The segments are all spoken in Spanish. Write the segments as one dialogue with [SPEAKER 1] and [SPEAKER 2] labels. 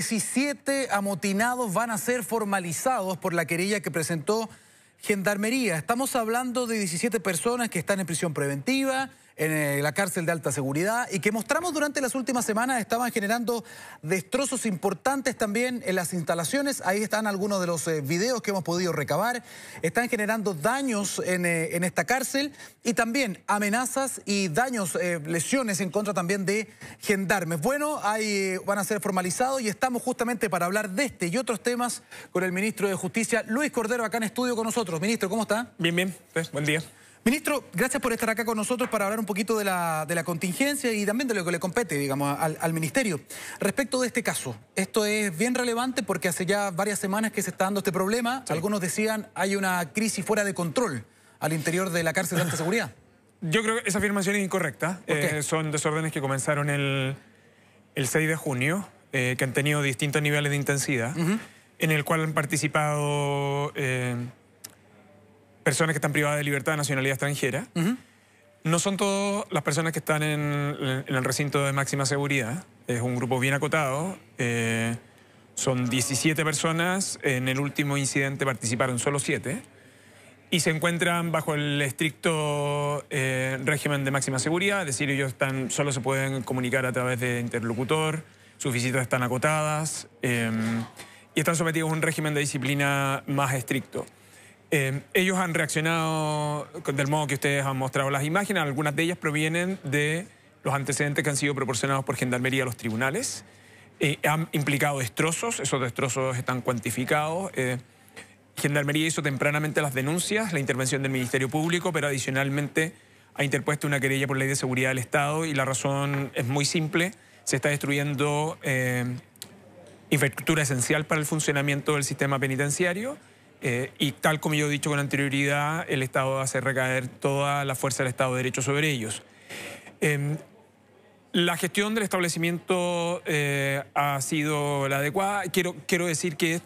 [SPEAKER 1] 17 amotinados van a ser formalizados por la querella que presentó Gendarmería. Estamos hablando de 17 personas que están en prisión preventiva, en la cárcel de alta seguridad, y que mostramos durante las últimas semanas estaban generando destrozos importantes también en las instalaciones. Ahí están algunos de los videos que hemos podido recabar. Están generando daños en esta cárcel y también amenazas y daños, lesiones en contra también de gendarmes. Bueno, ahí van a ser formalizados y estamos justamente para hablar de este y otros temas con el ministro de Justicia, Luis Cordero, acá en estudio con nosotros. Ministro, ¿cómo está?
[SPEAKER 2] Bien, bien. Pues, buen día.
[SPEAKER 1] Ministro, gracias por estar acá con nosotros para hablar un poquito de la contingencia y también de lo que le compete, digamos, al Ministerio. Respecto de este caso, esto es bien relevante porque hace ya varias semanas que se está dando este problema. Sí. Algunos decían hay una crisis fuera de control al interior de la cárcel de alta seguridad.
[SPEAKER 2] Yo creo que esa afirmación es incorrecta. Son desórdenes que comenzaron el 6 de junio, que han tenido distintos niveles de intensidad, en el cual han participado personas que están privadas de libertad de nacionalidad extranjera. No son todas las personas que están en el recinto de máxima seguridad. Es un grupo bien acotado. Son 17 personas. En el último incidente participaron solo 7. Y se encuentran bajo el estricto régimen de máxima seguridad. Es decir, ellos solo se pueden comunicar a través de interlocutor. Sus visitas están acotadas. Y están sometidos a un régimen de disciplina más estricto. Ellos han reaccionado del modo que ustedes han mostrado las imágenes. Algunas de ellas provienen de los antecedentes que han sido proporcionados por Gendarmería a los tribunales. Han implicado destrozos, esos destrozos están cuantificados. Gendarmería hizo tempranamente las denuncias, la intervención del Ministerio Público, pero adicionalmente ha interpuesto una querella por ley de seguridad del Estado y la razón es muy simple. Se está destruyendo infraestructura esencial para el funcionamiento del sistema penitenciario. Y tal como yo he dicho con anterioridad, el Estado hace recaer toda la fuerza del Estado de Derecho sobre ellos. La gestión del establecimiento ha sido la adecuada. Quiero decir que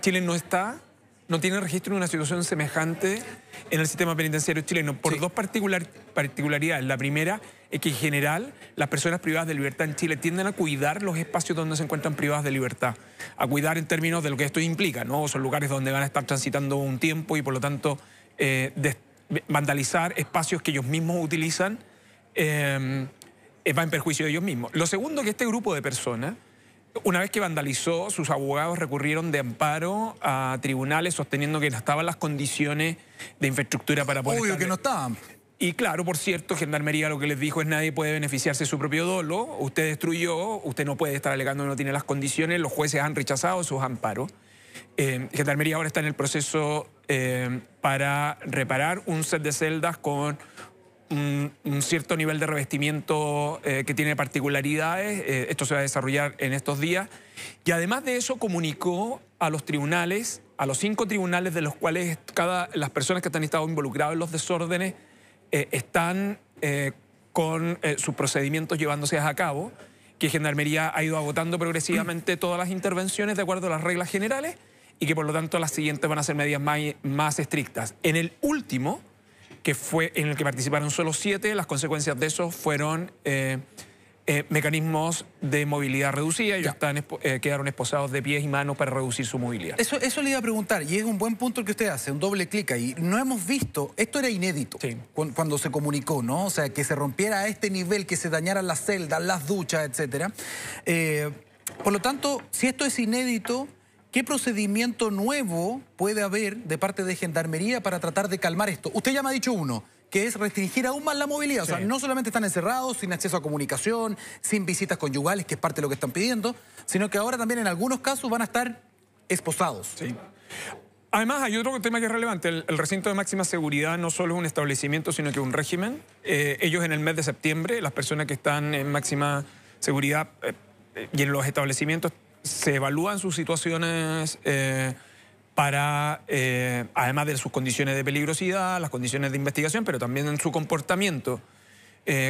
[SPEAKER 2] Chile no tiene registro de una situación semejante en el sistema penitenciario chileno por dos particularidades. La primera es que en general las personas privadas de libertad en Chile tienden a cuidar los espacios donde se encuentran privadas de libertad. A cuidar en términos de lo que esto implica, ¿no? Son lugares donde van a estar transitando un tiempo y por lo tanto vandalizar espacios que ellos mismos utilizan va en perjuicio de ellos mismos. Lo segundo, que este grupo de personas, una vez que vandalizó, sus abogados recurrieron de amparo a tribunales sosteniendo que no estaban las condiciones de infraestructura para poder...
[SPEAKER 1] Obvio que no estaban.
[SPEAKER 2] Y claro, por cierto, Gendarmería lo que les dijo es nadie puede beneficiarse de su propio dolo, usted destruyó, usted no puede estar alegando que no tiene las condiciones, los jueces han rechazado sus amparos. Gendarmería ahora está en el proceso para reparar un set de celdas con un cierto nivel de revestimiento que tiene particularidades. Esto se va a desarrollar en estos días. Y además de eso comunicó a los tribunales, a los 5 tribunales de los cuales las personas que han estado involucradas en los desórdenes están con sus procedimientos llevándose a cabo, que Gendarmería ha ido agotando progresivamente todas las intervenciones de acuerdo a las reglas generales y que por lo tanto las siguientes van a ser medidas más estrictas. En el último, que fue en el que participaron solo 7, las consecuencias de eso fueron mecanismos de movilidad reducida. Ellos quedaron esposados de pies y manos para reducir su movilidad.
[SPEAKER 1] Eso le iba a preguntar, y es un buen punto el que usted hace, un doble clic ahí. No hemos visto, esto era inédito cuando se comunicó, ¿no? O sea, que se rompiera a este nivel, que se dañaran las celdas, las duchas, etcétera. Por lo tanto, si esto es inédito, ¿qué procedimiento nuevo puede haber de parte de Gendarmería para tratar de calmar esto? Usted ya me ha dicho uno, que es restringir aún más la movilidad. O sea, no solamente están encerrados, sin acceso a comunicación, sin visitas conyugales, que es parte de lo que están pidiendo, sino que ahora también en algunos casos van a estar esposados.
[SPEAKER 2] Sí. Además, hay otro tema que es relevante. El recinto de máxima seguridad no solo es un establecimiento, sino que es un régimen. Ellos en el mes de septiembre, las personas que están en máxima seguridad y en los establecimientos, se evalúan sus situaciones para, además de sus condiciones de peligrosidad, las condiciones de investigación, pero también en su comportamiento.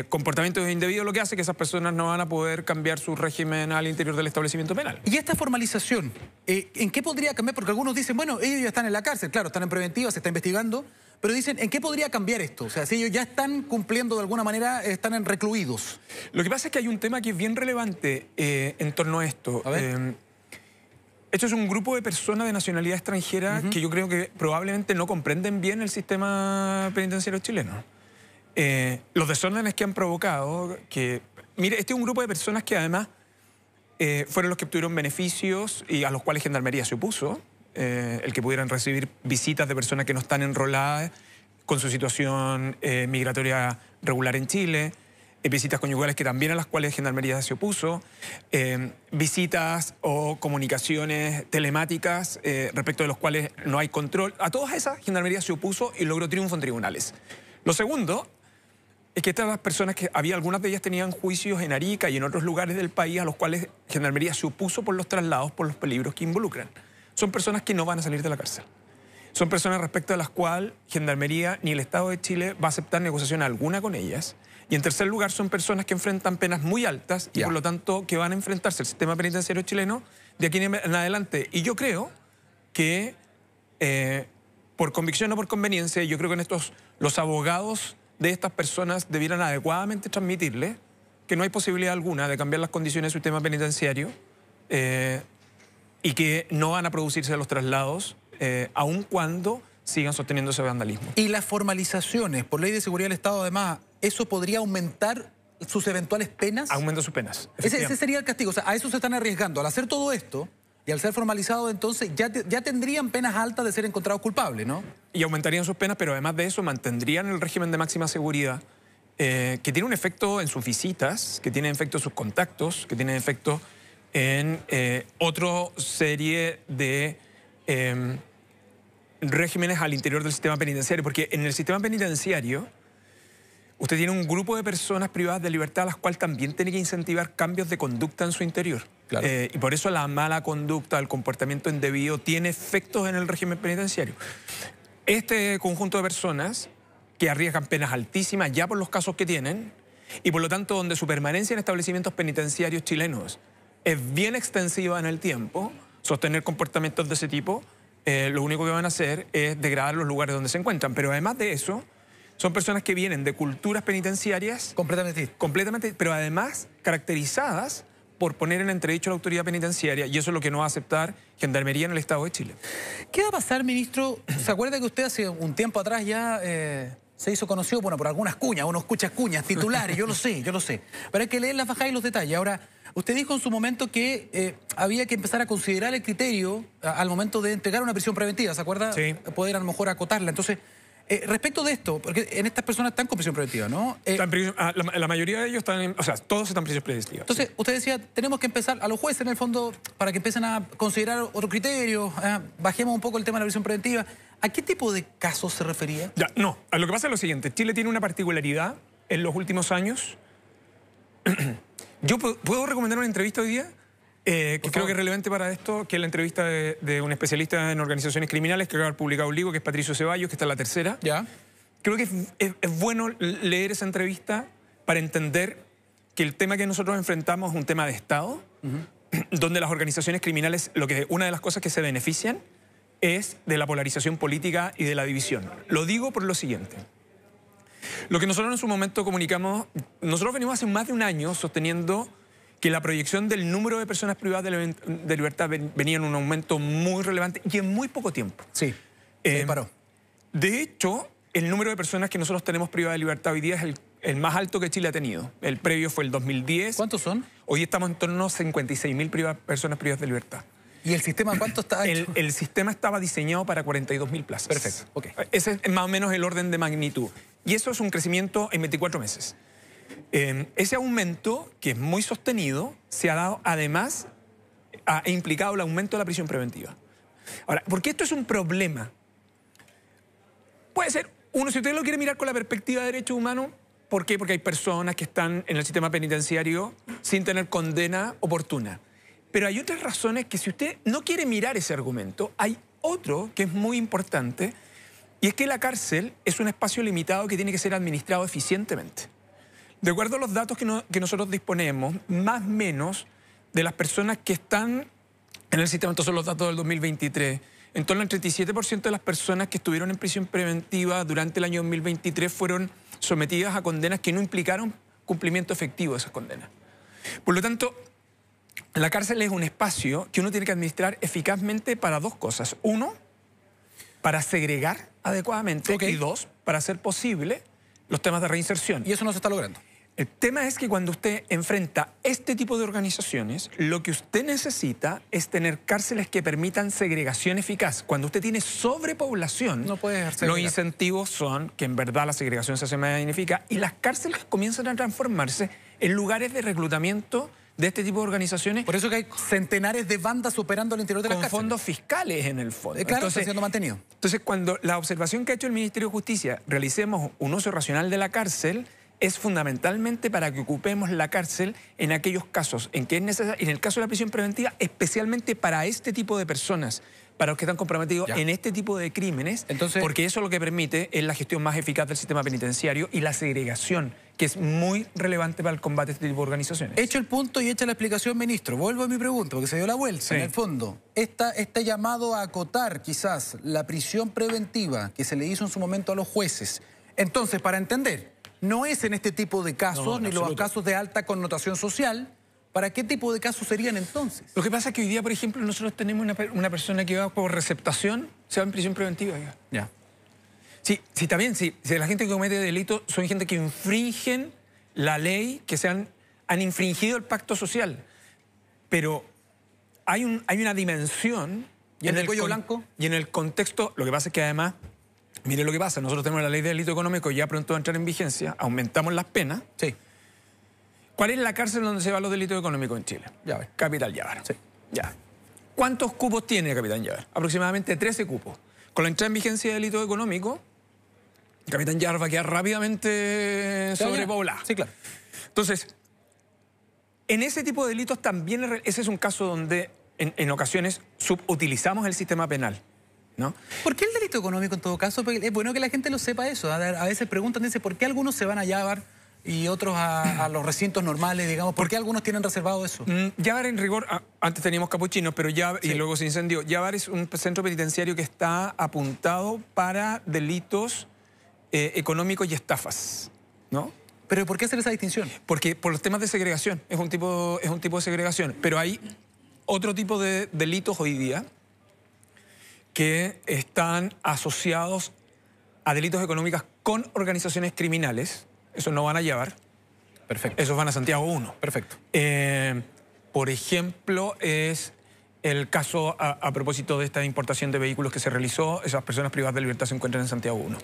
[SPEAKER 2] Comportamiento indebido, lo que hace que esas personas no van a poder cambiar su régimen al interior del establecimiento penal.
[SPEAKER 1] ¿Y esta formalización, en qué podría cambiar? Porque algunos dicen, bueno, ellos ya están en la cárcel, claro, están en preventiva, se está investigando, pero dicen, ¿en qué podría cambiar esto? O sea, si ellos ya están cumpliendo de alguna manera, están recluidos.
[SPEAKER 2] Lo que pasa es que hay un tema que es bien relevante en torno a esto.
[SPEAKER 1] A ver.
[SPEAKER 2] Esto es un grupo de personas de nacionalidad extranjera que yo creo que probablemente no comprenden bien el sistema penitenciario chileno. Los desórdenes que han provocado, mire, este es un grupo de personas que además fueron los que obtuvieron beneficios y a los cuales Gendarmería se opuso, el que pudieran recibir visitas de personas que no están enroladas con su situación migratoria regular en Chile, visitas conyugales que también a las cuales Gendarmería se opuso, visitas o comunicaciones telemáticas respecto de los cuales no hay control. A todas esas Gendarmería se opuso y logró triunfo en tribunales. Lo segundo es que estas personas, que había algunas de ellas tenían juicios en Arica y en otros lugares del país a los cuales Gendarmería se opuso por los traslados, por los peligros que involucran. Son personas que no van a salir de la cárcel. Son personas respecto a las cuales Gendarmería ni el Estado de Chile va a aceptar negociación alguna con ellas. Y en tercer lugar, son personas que enfrentan penas muy altas y por lo tanto que van a enfrentarse al sistema penitenciario chileno de aquí en adelante. Y yo creo que, por convicción o por conveniencia, yo creo que los abogados de estas personas debieran adecuadamente transmitirle que no hay posibilidad alguna de cambiar las condiciones del sistema penitenciario y que no van a producirse los traslados, aun cuando sigan sosteniendo ese vandalismo.
[SPEAKER 1] Y las formalizaciones, por ley de seguridad del Estado, además, ¿eso podría aumentar sus eventuales penas?
[SPEAKER 2] Aumenta sus penas.
[SPEAKER 1] Ese sería el castigo. O sea, a eso se están arriesgando. Al hacer todo esto y al ser formalizado, entonces ya tendrían penas altas de ser encontrados culpables, ¿no?
[SPEAKER 2] Y aumentarían sus penas, pero además de eso mantendrían el régimen de máxima seguridad, que tiene un efecto en sus visitas, que tiene efecto en sus contactos, que tiene efecto en otra serie de regímenes al interior del sistema penitenciario, porque en el sistema penitenciario usted tiene un grupo de personas privadas de libertad a las cuales también tiene que incentivar cambios de conducta en su interior.
[SPEAKER 1] Claro.
[SPEAKER 2] Y por eso la mala conducta, el comportamiento indebido tiene efectos en el régimen penitenciario. Este conjunto de personas que arriesgan penas altísimas ya por los casos que tienen y por lo tanto donde su permanencia en establecimientos penitenciarios chilenos es bien extensiva en el tiempo, sostener comportamientos de ese tipo, lo único que van a hacer es degradar los lugares donde se encuentran. Pero además de eso, son personas que vienen de culturas penitenciarias completamente, pero además caracterizadas por poner en entredicho la autoridad penitenciaria, y eso es lo que no va a aceptar Gendarmería en el Estado de Chile.
[SPEAKER 1] ¿Qué va a pasar, ministro? ¿Se acuerda que usted hace un tiempo atrás ya se hizo conocido, bueno, por algunas cuñas, unos cuñas titulares, yo lo sé, pero hay que leer las bajadas y los detalles. Ahora, usted dijo en su momento que había que empezar a considerar el criterio al momento de entregar una prisión preventiva, ¿se acuerda?
[SPEAKER 2] Sí.
[SPEAKER 1] Poder a lo mejor acotarla. Entonces, respecto de esto, porque en estas personas están con prisión preventiva, ¿no?
[SPEAKER 2] La mayoría de ellos están, todos están en prisión preventiva.
[SPEAKER 1] Entonces, usted decía, tenemos que empezar, a los jueces en el fondo, para que empiecen a considerar otro criterio, bajemos un poco el tema de la prisión preventiva. ¿A qué tipo de casos se refería?
[SPEAKER 2] No, a lo que pasa es lo siguiente, Chile tiene una particularidad en los últimos años. ¿Yo puedo recomendar una entrevista hoy día? Que creo que es relevante para esto, que es la entrevista de un especialista en organizaciones criminales que acaba de haber publicado un libro, que es Patricio Ceballos, que está en la tercera.
[SPEAKER 1] Ya.
[SPEAKER 2] Creo que es bueno leer esa entrevista para entender que el tema que nosotros enfrentamos es un tema de Estado, donde las organizaciones criminales, una de las cosas que se benefician es de la polarización política y de la división. Lo digo por lo siguiente. Lo que nosotros en su momento comunicamos, nosotros venimos hace más de un año sosteniendo que la proyección del número de personas privadas de libertad venía en un aumento muy relevante y en muy poco tiempo.
[SPEAKER 1] Sí, se paró.
[SPEAKER 2] De hecho, el número de personas que nosotros tenemos privadas de libertad hoy día es el más alto que Chile ha tenido. El previo fue el 2010.
[SPEAKER 1] ¿Cuántos son?
[SPEAKER 2] Hoy estamos en torno a 56.000 personas privadas de libertad.
[SPEAKER 1] ¿Y el sistema cuánto está hecho?
[SPEAKER 2] El sistema estaba diseñado para 42.000 plazas.
[SPEAKER 1] Perfecto, ok.
[SPEAKER 2] Ese es más o menos el orden de magnitud. Y eso es un crecimiento en 24 meses. Ese aumento, que es muy sostenido, se ha dado además, ha implicado el aumento de la prisión preventiva. Ahora, ¿por qué esto es un problema? Puede ser, si usted lo quiere mirar con la perspectiva de derechos humanos, ¿por qué? Porque hay personas que están en el sistema penitenciario sin tener condena oportuna. Pero hay otras razones que si usted no quiere mirar ese argumento, hay otro que es muy importante, y es que la cárcel es un espacio limitado que tiene que ser administrado eficientemente. De acuerdo a los datos que nosotros disponemos, más o menos de las personas que están en el sistema, estos son los datos del 2023, en torno al 37% de las personas que estuvieron en prisión preventiva durante el año 2023 fueron sometidas a condenas que no implicaron cumplimiento efectivo de esas condenas. Por lo tanto, La cárcel es un espacio que uno tiene que administrar eficazmente para dos cosas. Uno, para segregar adecuadamente.
[SPEAKER 1] Ok.
[SPEAKER 2] Y dos, para hacer posible los temas de reinserción.
[SPEAKER 1] Y eso no se está logrando.
[SPEAKER 2] El tema es que cuando usted enfrenta este tipo de organizaciones, lo que usted necesita es tener cárceles que permitan segregación eficaz. Cuando usted tiene sobrepoblación,
[SPEAKER 1] No puede
[SPEAKER 2] los
[SPEAKER 1] segregar.
[SPEAKER 2] incentivos son que en verdad la segregación se hace más ineficaz y las cárceles comienzan a transformarse en lugares de reclutamiento de este tipo de organizaciones
[SPEAKER 1] Por eso que hay centenares de bandas operando al interior de las
[SPEAKER 2] con
[SPEAKER 1] cárceles.
[SPEAKER 2] fondos fiscales en el fondo.
[SPEAKER 1] Claro, está siendo mantenido.
[SPEAKER 2] Entonces, cuando la observación que ha hecho el Ministerio de Justicia, realicemos un uso racional de la cárcel, es fundamentalmente para que ocupemos la cárcel en aquellos casos en que es necesario, en el caso de la prisión preventiva, especialmente para este tipo de personas, para los que están comprometidos
[SPEAKER 1] Ya.
[SPEAKER 2] en este tipo de crímenes,
[SPEAKER 1] Entonces,
[SPEAKER 2] porque eso lo que permite es la gestión más eficaz del sistema penitenciario y la segregación, que es muy relevante para el combate a este tipo de organizaciones.
[SPEAKER 1] hecho el punto y hecha la explicación, ministro, vuelvo a mi pregunta, porque se dio la vuelta.
[SPEAKER 2] Sí.
[SPEAKER 1] En el fondo, este llamado a acotar quizás la prisión preventiva que se le hizo en su momento a los jueces. Entonces, para entender, no es en este tipo de casos,
[SPEAKER 2] No, en
[SPEAKER 1] ni los
[SPEAKER 2] absoluto.
[SPEAKER 1] casos de alta connotación social. ¿Para qué tipo de casos serían entonces?
[SPEAKER 2] Lo que pasa es que hoy día, por ejemplo, nosotros tenemos una persona que va por receptación, se va en prisión preventiva. Ya.
[SPEAKER 1] Ya.
[SPEAKER 2] Sí, también, si la gente que comete delitos son gente que infringen la ley, que han infringido el pacto social. Pero hay una dimensión...
[SPEAKER 1] ¿Y en el cuello
[SPEAKER 2] con-
[SPEAKER 1] blanco?
[SPEAKER 2] Y en el contexto, lo que pasa es que además, mire lo que pasa, nosotros tenemos la ley de delito económico, ya pronto va a entrar en vigencia, aumentamos las penas.
[SPEAKER 1] Sí.
[SPEAKER 2] ¿Cuál es la cárcel donde se van los delitos económicos en Chile?
[SPEAKER 1] Llave.
[SPEAKER 2] Capital Llávar.
[SPEAKER 1] Sí.
[SPEAKER 2] Ya. ¿Cuántos cupos tiene Capitán Llávar? Aproximadamente 13 cupos. Con la entrada en vigencia de delito económico, Capitán Llávar va a quedar rápidamente sobrepoblado.
[SPEAKER 1] Sí, claro.
[SPEAKER 2] Entonces, en ese tipo de delitos también, ese es un caso donde en ocasiones subutilizamos el sistema penal, ¿no?
[SPEAKER 1] ¿Por qué el delito económico en todo caso? Porque es bueno que la gente lo sepa eso. A veces preguntan, dice, ¿por qué algunos se van a Llávar y otros a los recintos normales, digamos? ¿Por qué algunos tienen reservado eso?
[SPEAKER 2] Llávar en rigor, antes teníamos capuchinos, pero Llávar,
[SPEAKER 1] Sí.
[SPEAKER 2] y luego se incendió. Llávar es un centro penitenciario que está apuntado para delitos económicos y estafas, ¿no?
[SPEAKER 1] ¿Pero por qué hacer esa distinción?
[SPEAKER 2] Porque por los temas de segregación, es un tipo de segregación. Pero hay otro tipo de delitos hoy día que están asociados a delitos económicos con organizaciones criminales. Esos no van a Llávar,
[SPEAKER 1] Perfecto.
[SPEAKER 2] esos van a Santiago 1.
[SPEAKER 1] Perfecto.
[SPEAKER 2] Por ejemplo, es el caso a propósito de esta importación de vehículos que se realizó. Esas personas privadas de libertad se encuentran en Santiago 1.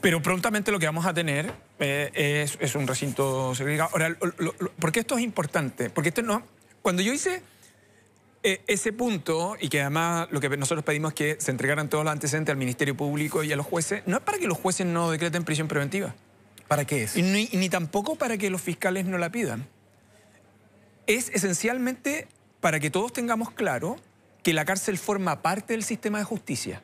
[SPEAKER 2] Pero prontamente lo que vamos a tener es un recinto segregado. Ahora, ¿por qué esto es importante? Porque esto no, cuando yo hice ese punto, y que además lo que nosotros pedimos es que se entregaran todos los antecedentes al Ministerio Público y a los jueces, no es para que los jueces no decreten prisión preventiva.
[SPEAKER 1] ¿Para qué es?
[SPEAKER 2] Y ni tampoco para que los fiscales no la pidan. Es esencialmente para que todos tengamos claro que la cárcel forma parte del sistema de justicia.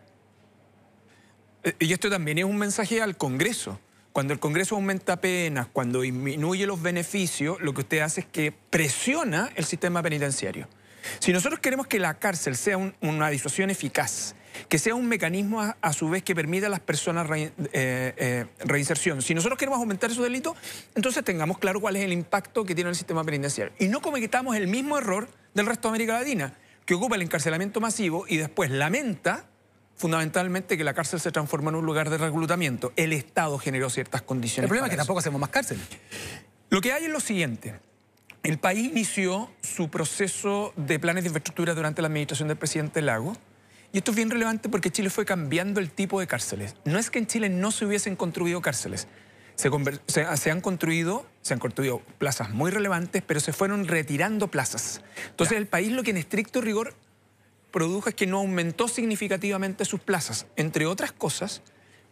[SPEAKER 2] Y esto también es un mensaje al Congreso. Cuando el Congreso aumenta penas, cuando disminuye los beneficios, lo que usted hace es que presiona el sistema penitenciario. Si nosotros queremos que la cárcel sea una disuasión eficaz, que sea un mecanismo a su vez que permita a las personas reinserción. Si nosotros queremos aumentar esos delitos, entonces tengamos claro cuál es el impacto que tiene el sistema penitenciario. Y no cometamos el mismo error del resto de América Latina, que ocupa el encarcelamiento masivo y después lamenta fundamentalmente que la cárcel se transforma en un lugar de reclutamiento. El Estado generó ciertas condiciones.
[SPEAKER 1] El problema es que
[SPEAKER 2] para eso.
[SPEAKER 1] tampoco hacemos más cárceles.
[SPEAKER 2] Lo que hay es lo siguiente. El país inició su proceso de planes de infraestructura durante la administración del presidente Lagos. Y esto es bien relevante porque Chile fue cambiando el tipo de cárceles. No es que en Chile no se hubiesen construido cárceles. Se han construido plazas muy relevantes, pero se fueron retirando plazas. Entonces el país lo que en estricto rigor produjo es que no aumentó significativamente sus plazas. Entre otras cosas,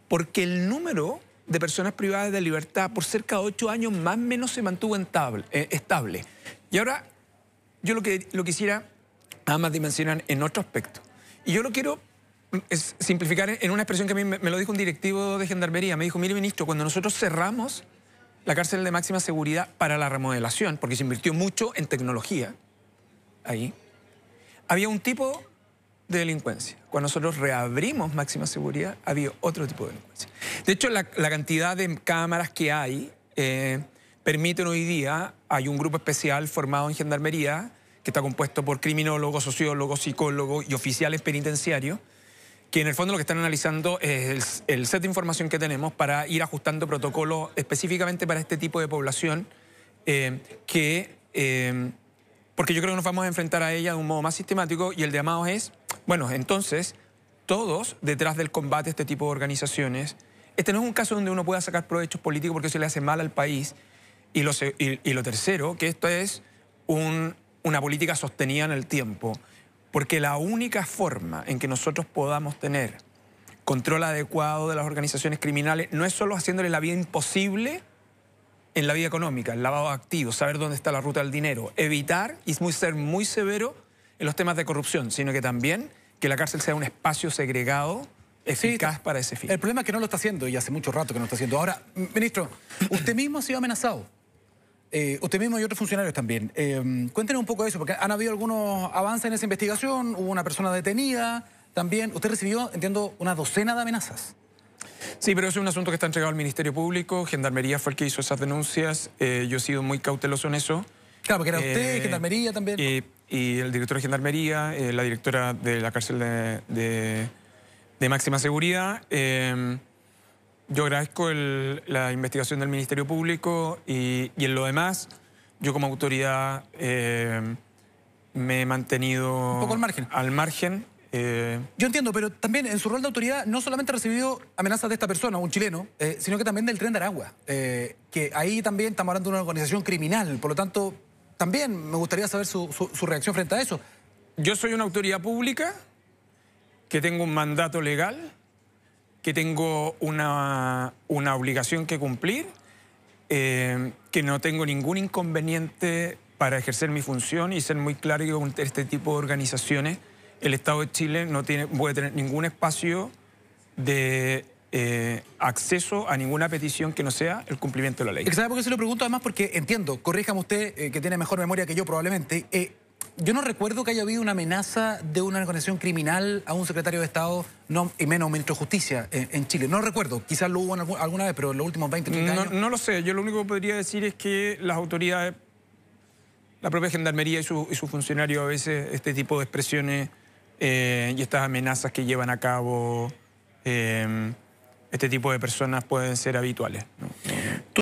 [SPEAKER 2] porque el número de personas privadas de libertad por cerca de 8 años más o menos se mantuvo estable. Y ahora yo lo quisiera además dimensionar en otro aspecto. Y yo lo quiero simplificar en una expresión que a mí me lo dijo un directivo de Gendarmería. Me dijo, mire ministro, cuando nosotros cerramos la cárcel de máxima seguridad para la remodelación, porque se invirtió mucho en tecnología, ahí, había un tipo de delincuencia. Cuando nosotros reabrimos máxima seguridad, había otro tipo de delincuencia. De hecho, la cantidad de cámaras que hay permiten hoy día, hay un grupo especial formado en Gendarmería que está compuesto por criminólogos, sociólogos, psicólogos y oficiales penitenciarios, que en el fondo lo que están analizando es el set de información que tenemos para ir ajustando protocolos específicamente para este tipo de población, porque yo creo que nos vamos a enfrentar a ella de un modo más sistemático, y el llamado es, bueno, entonces, todos detrás del combate a este tipo de organizaciones. Este no es un caso donde uno pueda sacar provechos políticos porque eso le hace mal al país. Y lo tercero, que esto es una política sostenida en el tiempo. Porque la única forma en que nosotros podamos tener control adecuado de las organizaciones criminales no es solo haciéndole la vida imposible en la vida económica, el lavado de activos, saber dónde está la ruta del dinero, evitar y ser muy severo en los temas de corrupción, sino que también que la cárcel sea un espacio segregado, eficaz para ese fin.
[SPEAKER 1] El problema es que no lo está haciendo, y hace mucho rato que no lo está haciendo. Ahora, ministro, usted mismo ha sido amenazado. Usted mismo y otros funcionarios también. Cuéntenos un poco de eso, porque han habido algunos avances en esa investigación, hubo una persona detenida también. Usted recibió, entiendo, una docena de amenazas.
[SPEAKER 2] Sí, pero eso es un asunto que está entregado al Ministerio Público. Gendarmería fue el que hizo esas denuncias. Yo he sido muy cauteloso en eso.
[SPEAKER 1] Claro, porque era usted, Gendarmería también.
[SPEAKER 2] Y el director de Gendarmería, la directora de la cárcel de máxima seguridad. Yo agradezco la investigación del Ministerio Público y en lo demás, yo como autoridad me he mantenido
[SPEAKER 1] un poco
[SPEAKER 2] al margen.
[SPEAKER 1] Yo entiendo, pero también en su rol de autoridad no solamente ha recibido amenazas de esta persona, un chileno, sino que también del Tren de Aragua, que ahí también estamos hablando de una organización criminal. Por lo tanto, también me gustaría saber su reacción frente a eso.
[SPEAKER 2] Yo soy una autoridad pública que tengo un mandato legal, que tengo una obligación que cumplir, que no tengo ningún inconveniente para ejercer mi función y ser muy claro que con este tipo de organizaciones el Estado de Chile no puede tener ningún espacio de acceso a ninguna petición que no sea el cumplimiento de la ley.
[SPEAKER 1] ¿Sabe por qué se lo pregunto? Además porque entiendo, corríjame usted, que tiene mejor memoria que yo probablemente, yo no recuerdo que haya habido una amenaza de una organización criminal a un secretario de Estado, y menos un ministro de Justicia en Chile. No recuerdo, quizás lo hubo alguna vez, pero en los últimos 20, 30 años...
[SPEAKER 2] No lo sé, yo lo único que podría decir es que las autoridades, la propia Gendarmería y sus funcionarios a veces este tipo de expresiones y estas amenazas que llevan a cabo este tipo de personas pueden ser habituales, ¿no?